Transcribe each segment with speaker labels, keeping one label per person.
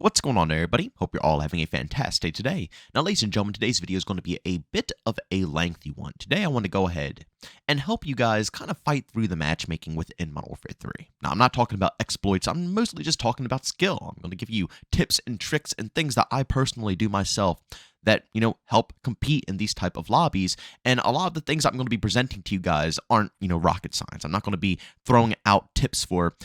Speaker 1: What's going on, everybody? Hope you're all having a fantastic day today. Now, ladies and gentlemen, today's video is going to be a bit of a lengthy one. Today, I want to go ahead and help you guys kind of fight through the matchmaking within Modern Warfare 3. Now, I'm not talking about exploits. I'm mostly just talking about skill. I'm going to give you tips and tricks and things that I personally do myself that, help compete in these type of lobbies. And a lot of the things I'm going to be presenting to you guys aren't, rocket science. I'm not going to be throwing out tips for,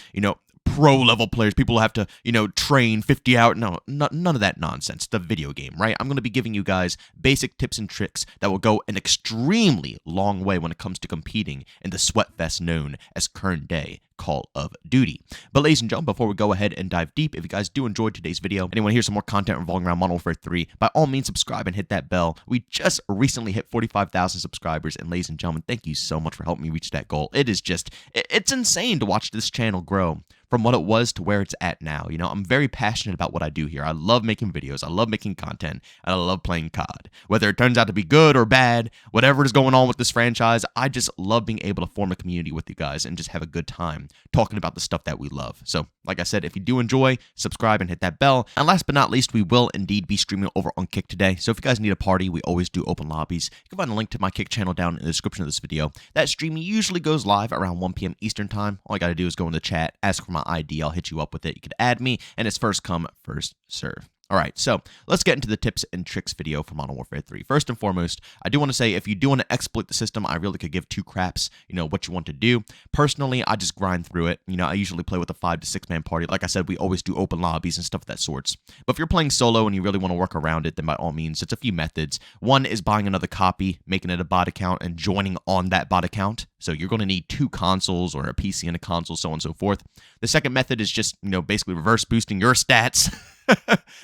Speaker 1: pro level players, people who have to, train 50 hours. No, none of that nonsense. The video game, right? I'm going to be giving you guys basic tips and tricks that will go an extremely long way when it comes to competing in the sweatfest known as current day Call of Duty. But ladies and gentlemen, before we go ahead and dive deep, if you guys do enjoy today's video and you want to hear some more content revolving around Modern Warfare 3, by all means subscribe and hit that bell. We just recently hit 45,000 subscribers, and ladies and gentlemen, thank you so much for helping me reach that goal. It's insane to watch this channel grow from what it was to where it's at now. I'm very passionate about what I do here. I love making videos, I love making content, and I love playing COD. Whether it turns out to be good or bad, whatever is going on with this franchise, I just love being able to form a community with you guys and just have a good time talking about the stuff that we love. So, like I said, if you do enjoy, subscribe and hit that bell. And last but not least, we will indeed be streaming over on Kick today. So if you guys need a party, we always do open lobbies. You can find a link to my Kick channel down in the description of this video. That stream usually goes live around 1 p.m. Eastern time. All you got to do is go in the chat, ask for my ID, I'll hit you up with it. You could add me, and it's first come, first serve. All right, so let's get into the tips and tricks video for Modern Warfare 3. First and foremost, I do want to say if you do want to exploit the system, I really could give two craps, what you want to do. Personally, I just grind through it. I usually play with a 5 to 6 man party. Like I said, we always do open lobbies and stuff of that sorts. But if you're playing solo and you really want to work around it, then by all means, it's a few methods. One is buying another copy, making it a bot account, and joining on that bot account. So you're going to need 2 consoles or a PC and a console, so on and so forth. The second method is just, basically reverse boosting your stats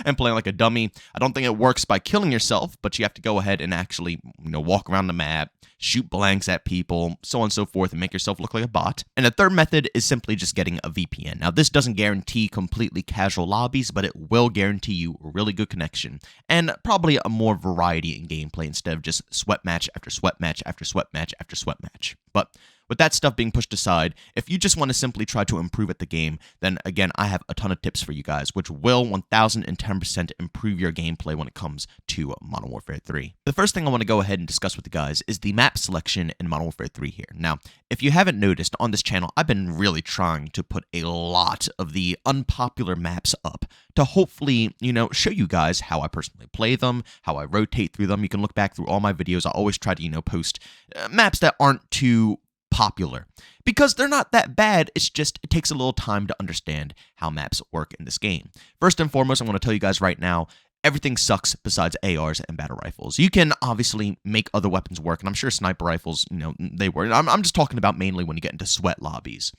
Speaker 1: and playing like a dummy. I don't think it works by killing yourself, but you have to go ahead and actually, walk around the map, shoot blanks at people, so on and so forth, and make yourself look like a bot. And the third method is simply just getting a VPN. Now, this doesn't guarantee completely casual lobbies, but it will guarantee you a really good connection and probably a more variety in gameplay instead of just sweat match after sweat match after sweat match after sweat match. But with that stuff being pushed aside, if you just want to simply try to improve at the game, then again, I have a ton of tips for you guys, which will 1010% improve your gameplay when it comes to Modern Warfare 3. The first thing I want to go ahead and discuss with you guys is the map selection in Modern Warfare 3 here. Now, if you haven't noticed, on this channel, I've been really trying to put a lot of the unpopular maps up to hopefully, show you guys how I personally play them, how I rotate through them. You can look back through all my videos. I always try to, post maps that aren't too popular because they're not that bad. It's just it takes a little time to understand how maps work in this game. First and foremost, I'm going to tell you guys right now, everything sucks besides ARs and battle rifles. You can obviously make other weapons work, and I'm sure sniper rifles, they work. I'm just talking about mainly when you get into sweat lobbies.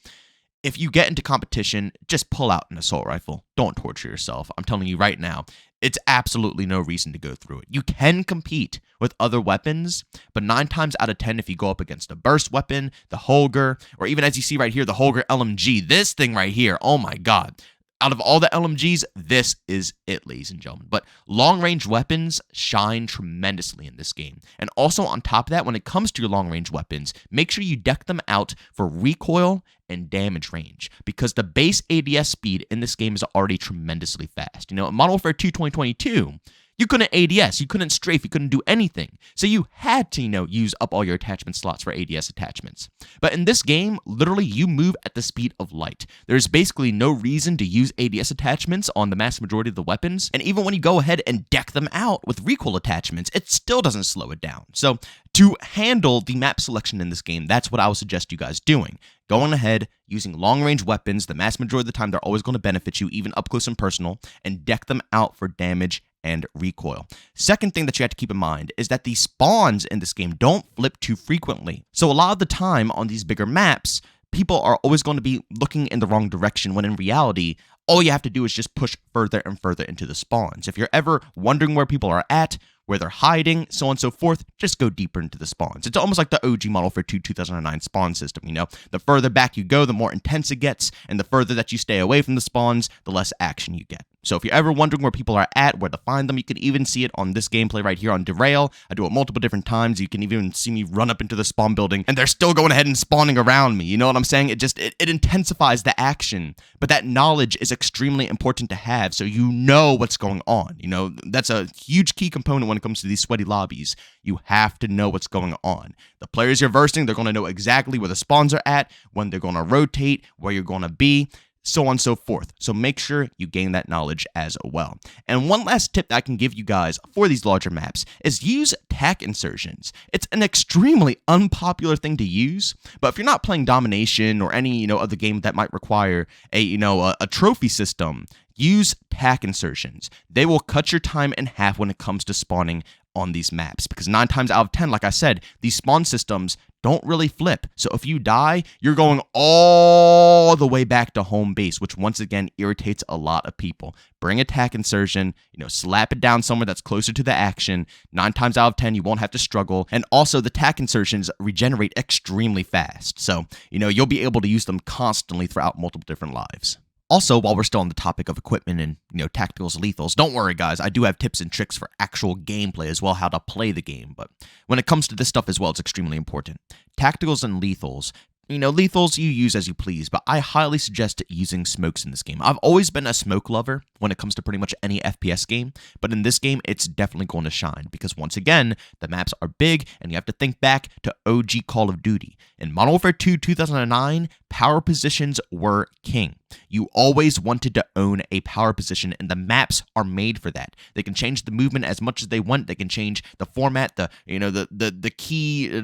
Speaker 1: If you get into competition, just pull out an assault rifle. Don't torture yourself. I'm telling you right now, it's absolutely no reason to go through it. You can compete with other weapons, but 9 times out of 10, if you go up against a burst weapon, the Holger, or even as you see right here, the Holger LMG, this thing right here, oh my God. Out of all the LMGs, this is it, ladies and gentlemen. But long-range weapons shine tremendously in this game. And also on top of that, when it comes to your long-range weapons, make sure you deck them out for recoil and damage range, because the base ADS speed in this game is already tremendously fast. In Modern Warfare 2 2022, you couldn't ADS, you couldn't strafe, you couldn't do anything. So you had to, use up all your attachment slots for ADS attachments. But in this game, literally, you move at the speed of light. There's basically no reason to use ADS attachments on the mass majority of the weapons. And even when you go ahead and deck them out with recoil attachments, it still doesn't slow it down. So to handle the map selection in this game, that's what I would suggest you guys doing. Going ahead, using long-range weapons, the mass majority of the time, they're always going to benefit you, even up close and personal, and deck them out for damage and recoil. Second thing that you have to keep in mind is that the spawns in this game don't flip too frequently. So a lot of the time on these bigger maps, people are always going to be looking in the wrong direction when in reality, all you have to do is just push further and further into the spawns. If you're ever wondering where people are at, where they're hiding, so on and so forth. Just go deeper into the spawns. It's almost like the OG Model Warfare 2 2009 spawn system, you know? The further back you go, the more intense it gets, and the further that you stay away from the spawns, the less action you get. So if you're ever wondering where people are at, where to find them, you can even see it on this gameplay right here on Derail. I do it multiple different times. You can even see me run up into the spawn building, and they're still going ahead and spawning around me. You know what I'm saying? It intensifies the action, but that knowledge is extremely important to have, so you know what's going on. You know, that's a huge key component when it comes to these sweaty lobbies. You have to know what's going on. The players you're versing, they're going to know exactly where the spawns are at, when they're going to rotate, where you're going to be, so on and so forth. So make sure you gain that knowledge as well. And one last tip that I can give you guys for these larger maps is use tack insertions. It's an extremely unpopular thing to use, but if you're not playing domination or any, other game that might require a trophy system, use tack insertions. They will cut your time in half when it comes to spawning on these maps, because 9 times out of 10, like I said, these spawn systems don't really flip. So if you die, you're going all the way back to home base, which once again irritates a lot of people. Bring a tack insertion, slap it down somewhere that's closer to the action. 9 times out of 10, you won't have to struggle. And also the tack insertions regenerate extremely fast. So, you'll be able to use them constantly throughout multiple different lives. Also, while we're still on the topic of equipment and, tacticals, lethals, don't worry, guys. I do have tips and tricks for actual gameplay as well, how to play the game. But when it comes to this stuff as well, it's extremely important. Tacticals and lethals. Lethals you use as you please, but I highly suggest using smokes in this game. I've always been a smoke lover when it comes to pretty much any FPS game, but in this game, it's definitely going to shine because once again, the maps are big and you have to think back to OG Call of Duty. In Modern Warfare 2 2009, power positions were king. You always wanted to own a power position, and the maps are made for that. They can change the movement as much as they want. They can change the format, the key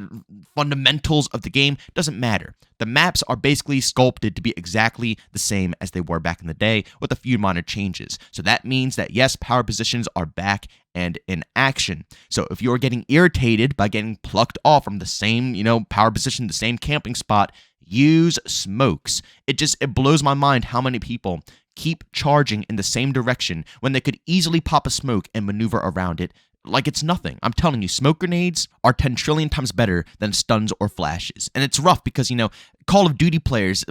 Speaker 1: fundamentals of the game. Doesn't matter. The maps are basically sculpted to be exactly the same as they were back in the day, with a few minor changes. So that means that yes, power positions are back and in action. So if you're getting irritated by getting plucked off from the same, power position, the same camping spot, use smokes. It blows my mind how many people keep charging in the same direction when they could easily pop a smoke and maneuver around it like it's nothing. I'm telling you, smoke grenades are 10 trillion times better than stuns or flashes. And it's rough because, Call of Duty players,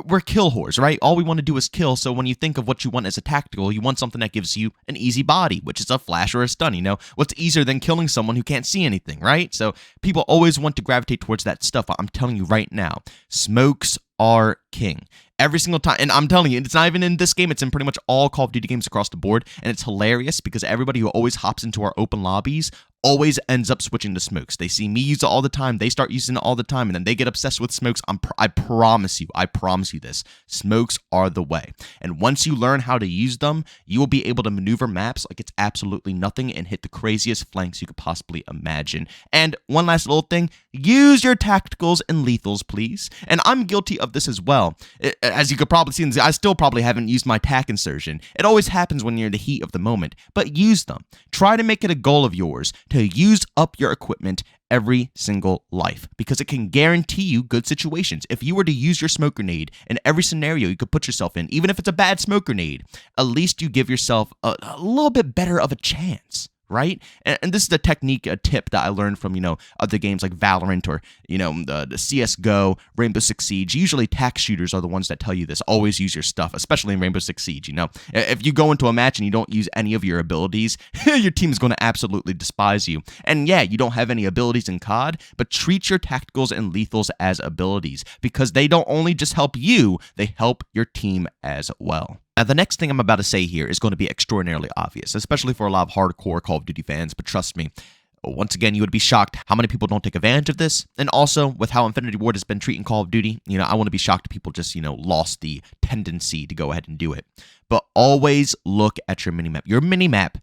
Speaker 1: we're kill whores, right? All we want to do is kill, so when you think of what you want as a tactical, you want something that gives you an easy body, which is a flash or a stun, What's easier than killing someone who can't see anything, right? So people always want to gravitate towards that stuff. I'm telling you right now, smokes are king. Every single time, and I'm telling you, it's not even in this game, it's in pretty much all Call of Duty games across the board, and it's hilarious because everybody who always hops into our open lobbies always ends up switching to smokes. They see me use it all the time, they start using it all the time, and then they get obsessed with smokes. I promise you this. Smokes are the way. And once you learn how to use them, you will be able to maneuver maps like it's absolutely nothing and hit the craziest flanks you could possibly imagine. And one last little thing, use your tacticals and lethals, please. And I'm guilty of this as well. As you could probably see, I still probably haven't used my tack insertion. It always happens when you're in the heat of the moment, but use them. Try to make it a goal of yours to use up your equipment every single life, because it can guarantee you good situations. If you were to use your smoke grenade in every scenario you could put yourself in, even if it's a bad smoke grenade, at least you give yourself a little bit better of a chance. Right? And this is a technique, a tip that I learned from, other games like Valorant or, the CSGO, Rainbow Six Siege. Usually tack shooters are the ones that tell you this. Always use your stuff, especially in Rainbow Six Siege, If you go into a match and you don't use any of your abilities, your team is going to absolutely despise you. And yeah, you don't have any abilities in COD, but treat your tacticals and lethals as abilities, because they don't only just help you, they help your team as well. Now, the next thing I'm about to say here is going to be extraordinarily obvious, especially for a lot of hardcore Call of Duty fans, but trust me, once again, you would be shocked how many people don't take advantage of this, and also with how Infinity Ward has been treating Call of Duty, I want to be shocked people just, lost the tendency to go ahead and do it. But always look at your minimap. Your minimap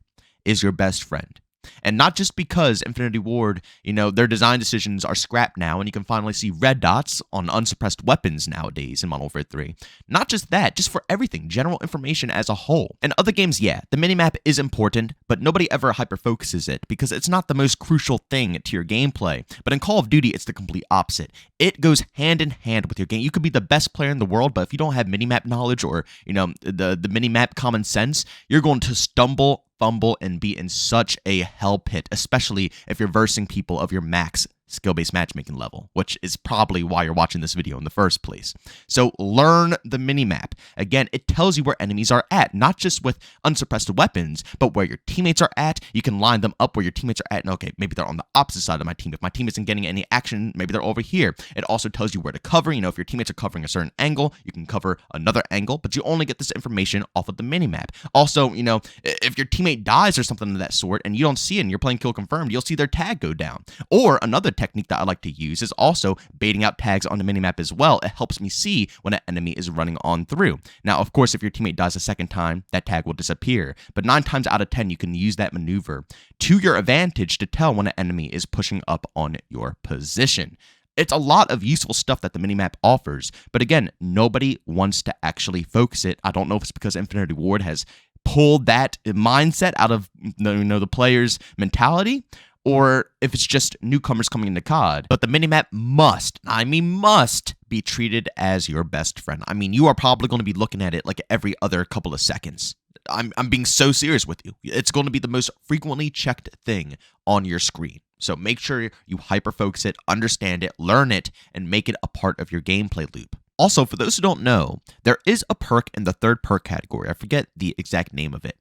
Speaker 1: is your best friend. And not just because Infinity Ward, their design decisions are scrapped now, and you can finally see red dots on unsuppressed weapons nowadays in Modern Warfare 3. Not just that, just for everything, general information as a whole. In other games, yeah, the minimap is important, but nobody ever hyper-focuses it because it's not the most crucial thing to your gameplay. But in Call of Duty, it's the complete opposite. It goes hand in hand with your game. You could be the best player in the world, but if you don't have minimap knowledge or, the minimap common sense, you're going to stumble fumble and be in such a hell pit, especially if you're versing people of your max skill-based matchmaking level, which is probably why you're watching this video in the first place. So learn the minimap. Again, it tells you where enemies are at, not just with unsuppressed weapons, but where your teammates are at. You can line them up where your teammates are at, and okay, maybe they're on the opposite side of my team. If my team isn't getting any action, maybe they're over here. It also tells you where to cover. You know, if your teammates are covering a certain angle, you can cover another angle, but you only get this information off of the minimap. Also, you know, if your teammate dies or something of that sort, and you don't see it and you're playing kill confirmed, you'll see their tag go down. Or another technique that I like to use is also baiting out tags on the minimap as well. It helps me see when an enemy is running on through. Now, of course, if your teammate dies a second time, that tag will disappear. But 9 times out of 10, you can use that maneuver to your advantage to tell when an enemy is pushing up on your position. It's a lot of useful stuff that the minimap offers. But again, nobody wants to actually focus it. I don't know if it's because Infinity Ward has pulled that mindset out of the player's mentality, or if it's just newcomers coming into COD. But the minimap must be treated as your best friend. I mean, you are probably going to be looking at it like every other couple of seconds. I'm being so serious with you. It's going to be the most frequently checked thing on your screen. So make sure you hyper-focus it, understand it, learn it, and make it a part of your gameplay loop. Also, for those who don't know, there is a perk in the third perk category. I forget the exact name of it.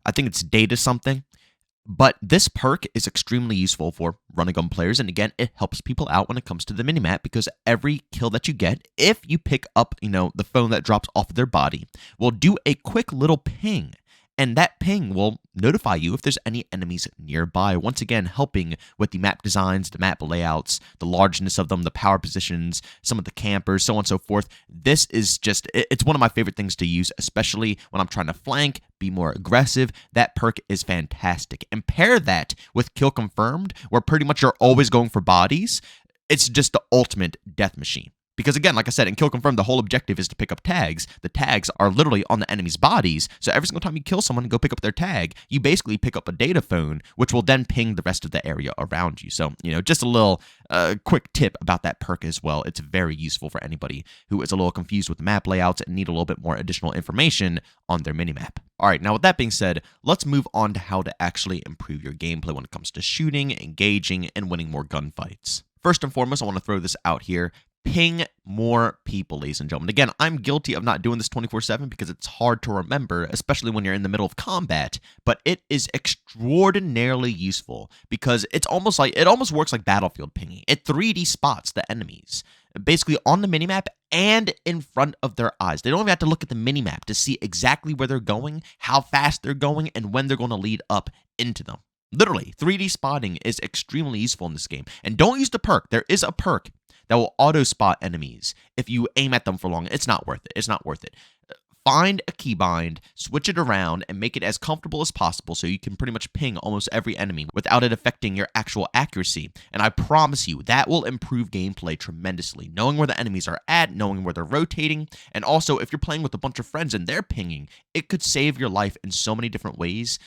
Speaker 1: I think it's data something. But this perk is extremely useful for running gun players, and again, it helps people out when it comes to the minimap, because every kill that you get, if you pick up, the phone that drops off of their body, will do a quick little ping, and that ping will notify you if there's any enemies nearby. Once again, helping with the map designs, the map layouts, the largeness of them, the power positions, some of the campers, so on and so forth. This is just, it's one of my favorite things to use, especially when I'm trying to flank, be more aggressive. That perk is fantastic. And pair that with Kill Confirmed, where pretty much you're always going for bodies. It's just the ultimate death machine. Because again, like I said, in Kill Confirmed, the whole objective is to pick up tags. The tags are literally on the enemy's bodies, so every single time you kill someone and go pick up their tag, you basically pick up a data phone, which will then ping the rest of the area around you. So, just a little quick tip about that perk as well. It's very useful for anybody who is a little confused with the map layouts and need a little bit more additional information on their minimap. All right, now with that being said, let's move on to how to actually improve your gameplay when it comes to shooting, engaging, and winning more gunfights. First and foremost, I want to throw this out here. Ping more people, ladies and gentlemen. Again, I'm guilty of not doing this 24/7 because it's hard to remember, especially when you're in the middle of combat, but it is extraordinarily useful because it almost works like Battlefield pinging. It 3D spots the enemies, basically on the minimap and in front of their eyes. They don't even have to look at the minimap to see exactly where they're going, how fast they're going, and when they're going to lead up into them. Literally, 3D spotting is extremely useful in this game. And don't use the perk. There is a perk that will auto-spot enemies if you aim at them for long. It's not worth it. It's not worth it. Find a keybind, switch it around, and make it as comfortable as possible so you can pretty much ping almost every enemy without it affecting your actual accuracy. And I promise you, that will improve gameplay tremendously. Knowing where the enemies are at, knowing where they're rotating, and also if you're playing with a bunch of friends and they're pinging, it could save your life in so many different ways.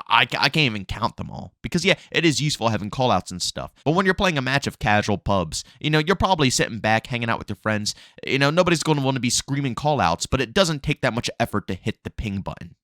Speaker 1: I can't even count them all. Because yeah, it is useful having callouts and stuff. But when you're playing a match of casual pubs, you're probably sitting back, hanging out with your friends. Nobody's going to want to be screaming callouts, but it doesn't take that much effort to hit the ping button,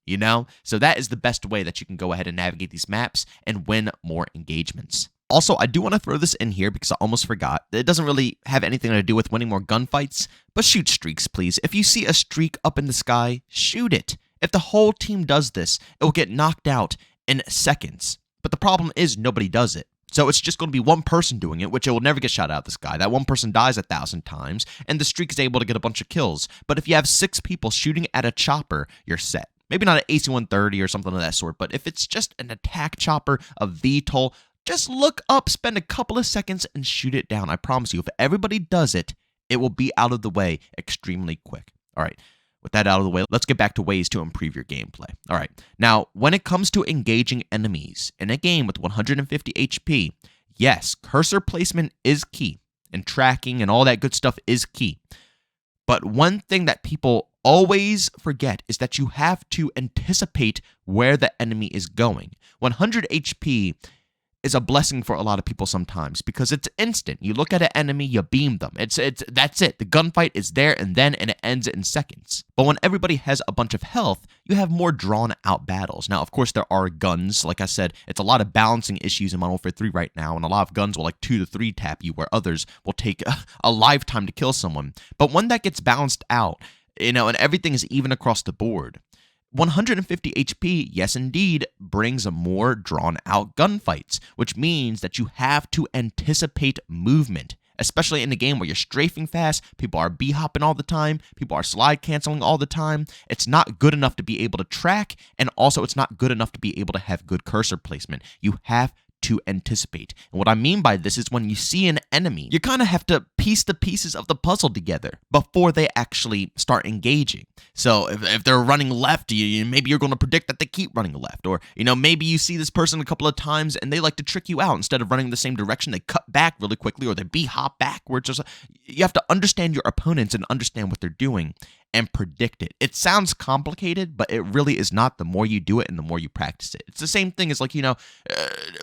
Speaker 1: So that is the best way that you can go ahead and navigate these maps and win more engagements. Also, I do want to throw this in here because I almost forgot. It doesn't really have anything to do with winning more gunfights, but shoot streaks, please. If you see a streak up in the sky, shoot it. If the whole team does this, it will get knocked out in seconds. But the problem is nobody does it. So it's just going to be one person doing it, which it will never get shot out of the sky. That one person dies 1,000 times, and the streak is able to get a bunch of kills. But if you have 6 people shooting at a chopper, you're set. Maybe not an AC-130 or something of that sort, but if it's just an attack chopper, a VTOL, just look up, spend a couple of seconds, and shoot it down. I promise you, if everybody does it, it will be out of the way extremely quick. All right. With that out of the way, let's get back to ways to improve your gameplay. All right, now when it comes to engaging enemies in a game with 150 HP, yes, cursor placement is key, and tracking and all that good stuff is key. But one thing that people always forget is that you have to anticipate where the enemy is going. 100 HP is a blessing for a lot of people sometimes because it's instant. You look at an enemy, you beam them. That's it. The gunfight is there and then, and it ends in seconds. But when everybody has a bunch of health, you have more drawn out battles. Now, of course, there are guns. Like I said, it's a lot of balancing issues in Modern Warfare 3 right now, and a lot of guns will like 2 to 3 tap you, where others will take a lifetime to kill someone. But when that gets balanced out, and everything is even across the board, 150 HP, yes indeed, brings a more drawn-out gunfights, which means that you have to anticipate movement, especially in a game where you're strafing fast, people are b-hopping all the time, people are slide canceling all the time. It's not good enough to be able to track, and also it's not good enough to be able to have good cursor placement. You have to anticipate. And what I mean by this is when you see an enemy, you kind of have to piece the pieces of the puzzle together before they actually start engaging. So if they're running left, maybe you're going to predict that they keep running left. Or, maybe you see this person a couple of times and they like to trick you out. Instead of running the same direction, they cut back really quickly, or they b-hop backwards. You have to understand your opponents and understand what they're doing and predict it. It sounds complicated, but it really is not the more you do it and the more you practice it. It's the same thing as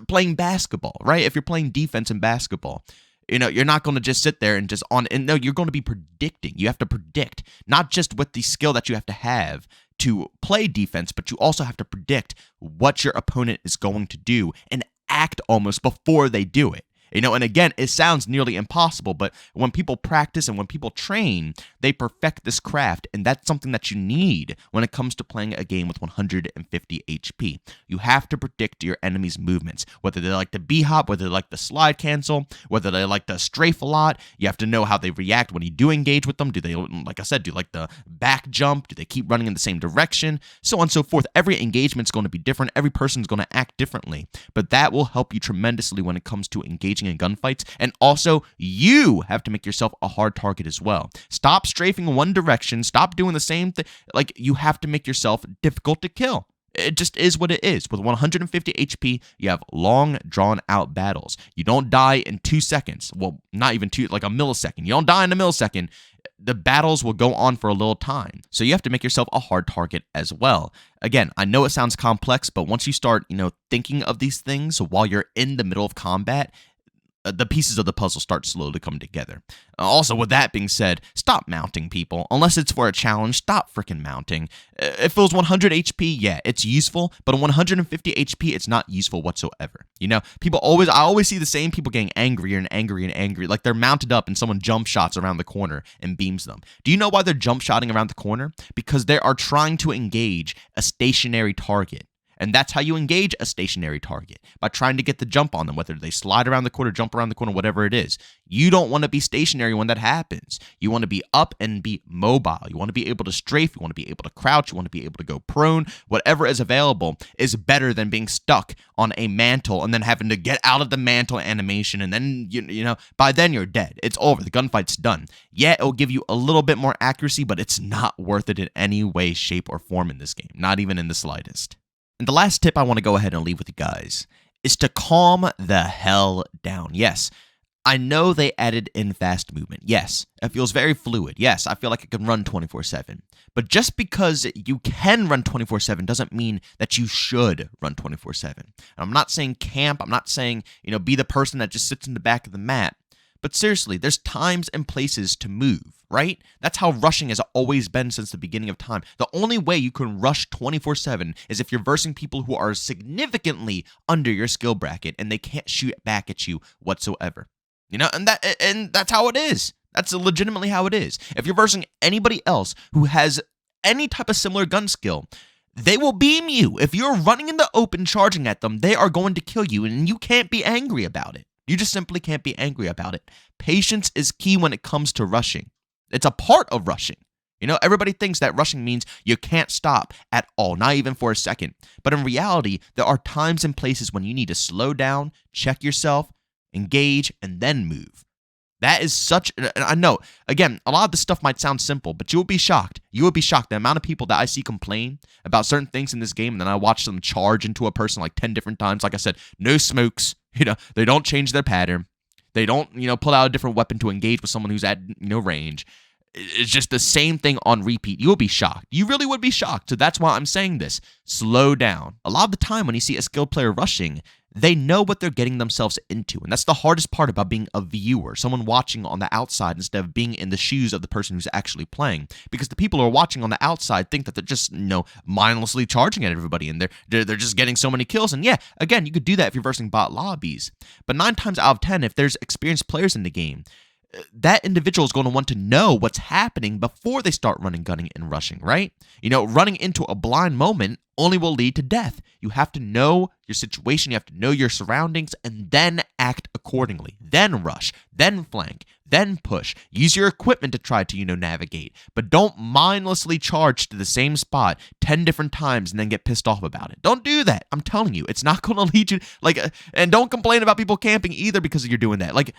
Speaker 1: playing basketball, right? If you're playing defense in basketball, you're not going to just sit there and no, you're going to be predicting. You have to predict, not just with the skill that you have to play defense, but you also have to predict what your opponent is going to do and act almost before they do it. And again, it sounds nearly impossible, but when people practice and when people train, they perfect this craft, and that's something that you need when it comes to playing a game with 150 HP. You have to predict your enemy's movements, whether they like to b-hop, whether they like to slide cancel, whether they like to strafe a lot. You have to know how they react when you do engage with them. Do they, like I said, do like the back jump? Do they keep running in the same direction? So on and so forth. Every engagement's going to be different. Every person's going to act differently, but that will help you tremendously when it comes to engaging in gunfights. And also, you have to make yourself a hard target as well. Stop strafing in one direction. Stop doing the same thing. Like, you have to make yourself difficult to kill. It just is what it is. With 150 HP, you have long, drawn-out battles. You don't die in 2 seconds. Well, not even like a millisecond. You don't die in a millisecond. The battles will go on for a little time. So you have to make yourself a hard target as well. Again, I know it sounds complex, but once you start, thinking of these things while you're in the middle of combat, the pieces of the puzzle start slowly to come together. Also, with that being said, stop mounting people. Unless it's for a challenge, stop freaking mounting. If it was 100 HP, yeah, it's useful, but on 150 HP, it's not useful whatsoever. I always see the same people getting angrier and angrier and angry, like they're mounted up and someone jump shots around the corner and beams them. Do you know why they're jump shotting around the corner? Because they are trying to engage a stationary target. And that's how you engage a stationary target, by trying to get the jump on them, whether they slide around the corner, jump around the corner, whatever it is. You don't want to be stationary when that happens. You want to be up and be mobile. You want to be able to strafe. You want to be able to crouch. You want to be able to go prone. Whatever is available is better than being stuck on a mantle and then having to get out of the mantle animation. And then, by then you're dead. It's over. The gunfight's done. Yeah, it'll give you a little bit more accuracy, but it's not worth it in any way, shape, or form in this game. Not even in the slightest. And the last tip I want to go ahead and leave with you guys is to calm the hell down. Yes, I know they added in fast movement. Yes, it feels very fluid. Yes, I feel like I can run 24/7. But just because you can run 24/7 doesn't mean that you should run 24/7. I'm not saying camp. I'm not saying, be the person that just sits in the back of the mat. But seriously, there's times and places to move, right? That's how rushing has always been since the beginning of time. The only way you can rush 24/7 is if you're versing people who are significantly under your skill bracket and they can't shoot back at you whatsoever. And that's how it is. That's legitimately how it is. If you're versing anybody else who has any type of similar gun skill, they will beam you. If you're running in the open charging at them, they are going to kill you, and you can't be angry about it. You just simply can't be angry about it. Patience is key when it comes to rushing. It's a part of rushing. Everybody thinks that rushing means you can't stop at all, not even for a second. But in reality, there are times and places when you need to slow down, check yourself, engage, and then move. That is I know, again, a lot of this stuff might sound simple, but you will be shocked. You will be shocked. The amount of people that I see complain about certain things in this game, and then I watch them charge into a person like 10 different times. Like I said, no smokes. They don't change their pattern. They don't, pull out a different weapon to engage with someone who's at, range. It's just the same thing on repeat. You will be shocked. You really would be shocked. So that's why I'm saying this. Slow down. A lot of the time when you see a skilled player rushing, They know what they're getting themselves into. And that's the hardest part about being a viewer, someone watching on the outside instead of being in the shoes of the person who's actually playing. Because the people who are watching on the outside think that they're just, mindlessly charging at everybody and they're just getting so many kills. And yeah, again, you could do that if you're versing bot lobbies. But 9 times out of 10, if there's experienced players in the game, that individual is going to want to know what's happening before they start running, gunning, and rushing, right? Running into a blind moment only will lead to death. You have to know your situation, you have to know your surroundings, and then act accordingly. Then rush, then flank, then push. Use your equipment to try to, navigate. But don't mindlessly charge to the same spot 10 different times and then get pissed off about it. Don't do that. I'm telling you, it's not going to lead you, and don't complain about people camping either because you're doing that.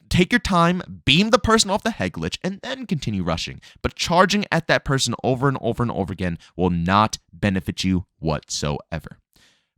Speaker 1: Take your time, beam the person off the head glitch, and then continue rushing. But charging at that person over and over and over again will not benefit you whatsoever.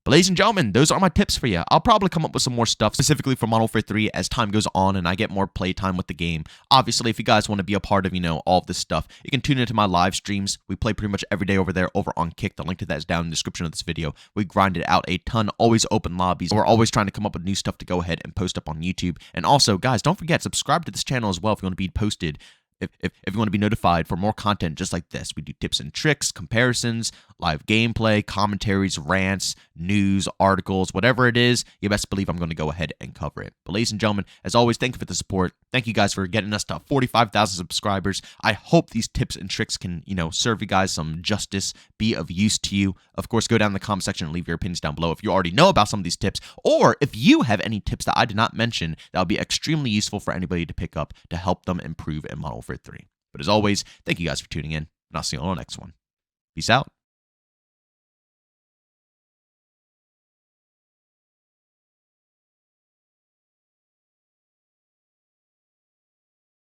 Speaker 1: But ladies and gentlemen, those are my tips for you. I'll probably come up with some more stuff specifically for Modern Warfare 3 as time goes on and I get more playtime with the game. Obviously, if you guys want to be a part of, all of this stuff, you can tune into my live streams. We play pretty much every day over there over on Kick. The link to that is down in the description of this video. We grinded out a ton, always open lobbies. We're always trying to come up with new stuff to go ahead and post up on YouTube. And also, guys, don't forget, subscribe to this channel as well if you want to be posted. If you want to be notified for more content just like this. We do tips and tricks, comparisons, live gameplay, commentaries, rants, news, articles, whatever it is, you best believe I'm going to go ahead and cover it. But ladies and gentlemen, as always, thank you for the support. Thank you guys for getting us to 45,000 subscribers. I hope these tips and tricks can, serve you guys some justice, be of use to you. Of course, go down in the comment section and leave your opinions down below if you already know about some of these tips, or if you have any tips that I did not mention that would be extremely useful for anybody to pick up to help them improve in Modern Warfare 3. But as always, thank you guys for tuning in, and I'll see you on the next one. Peace out.